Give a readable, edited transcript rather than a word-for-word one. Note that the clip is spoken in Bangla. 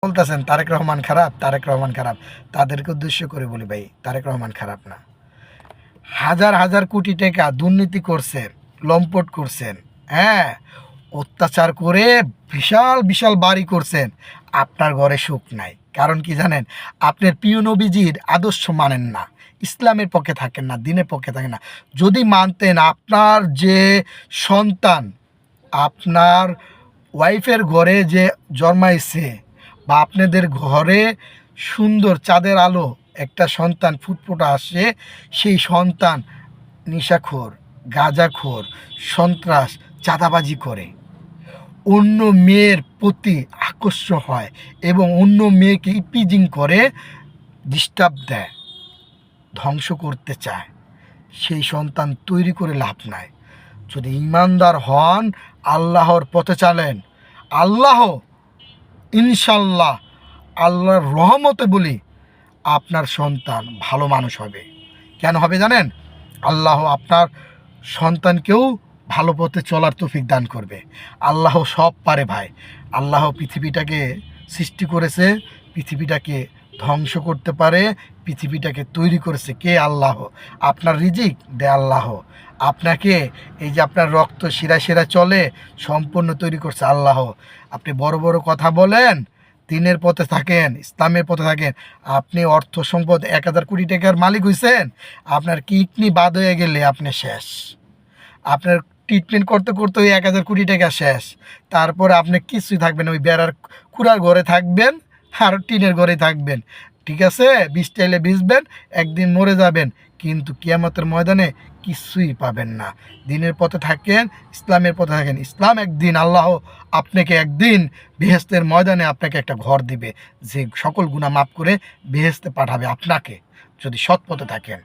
বলতেছেন তারেক রহমান খারাপ, তারেক রহমান খারাপ। তাদেরকে উদ্দেশ্য করে বলি ভাই, তারেক রহমান খারাপ না। হাজার হাজার কোটি টাকা দুর্নীতি করছেন, লম্পট করছেন, হ্যাঁ, অত্যাচার করে বিশাল বিশাল বাড়ি করছেন। আপনার ঘরে সুখ নাই। কারণ কি জানেন? আপনার প্রিয় নবীজির আদর্শ মানেন না, ইসলামের পক্ষে থাকেন না, দিনের পক্ষে থাকেন না। যদি মানতেন, আপনার যে সন্তান আপনার ওয়াইফের ঘরে যে জন্মাইছে, বা আপনাদের ঘরে সুন্দর চাঁদের আলো একটা সন্তান ফুটফুটে আসে, সেই সন্তান নেশাখোর, গাঁজাখোর, সন্ত্রাস, চাঁদাবাজি করে, অন্য মেয়ের প্রতি আকর্ষণ হয় এবং অন্য মেয়েকে ইপিজিং করে, ডিস্টার্ব দেয়, ধ্বংস করতে চায়, সেই সন্তান তৈরি করে লাভ নাই। যদি ইমানদার হন, আল্লাহর পথে চালেন, আল্লাহ ইনশাল্লাহ, আল্লাহর রহমতে বলি, আপনার সন্তান ভালো মানুষ হবে। কেন হবে জানেন? আল্লাহ আপনার সন্তানকেও ভালো পথে চলার তৌফিক দান করবে। আল্লাহ সব পারে ভাই। আল্লাহ পৃথিবীটাকে সৃষ্টি করেছে, পৃথিবীটাকে ধ্বংস করতে পারে, পৃথিবীটাকে তৈরি করেছে কে? আল্লাহ। আপনার রিজিক দে আল্লাহ। আপনাকে এই যে আপনার রক্ত শিরা শিরা চলে, সম্পূর্ণ তৈরি করছে আল্লাহ। আপনি বড় বড় কথা বলেন, দিনের পথে থাকেন, ইসলামের পথে থাকেন, আপনি অর্থ সম্পদ 1000 কোটি টাকার মালিক হইছেন, আপনার কিডনি বাদ হয়ে গেলে আপনি শেষ। আপনার ট্রিটমেন্ট করতে করতে ওই 1000 কোটি টাকা শেষ। তারপরে আপনি কিছুই থাকবেন, ওই বেড়ার কুড়ার ঘরে থাকবেন আর টিনের ঘরে থাকবেন। ঠিক আছে, বিষ চাইলে ভিজবেন, একদিন মরে যাবেন, কিন্তু কিয়ামতের ময়দানে কিছুই পাবেন না। দিনের পথে থাকেন, ইসলামের পথে থাকেন, ইসলাম একদিন আল্লাহ আপনাকে একদিন বেহেশতের ময়দানে আপনাকে একটা ঘর দিবে, যে সকল গুনাহ মাফ করে বেহেশতে পাঠাবে আপনাকে, যদি সৎ পথে থাকেন।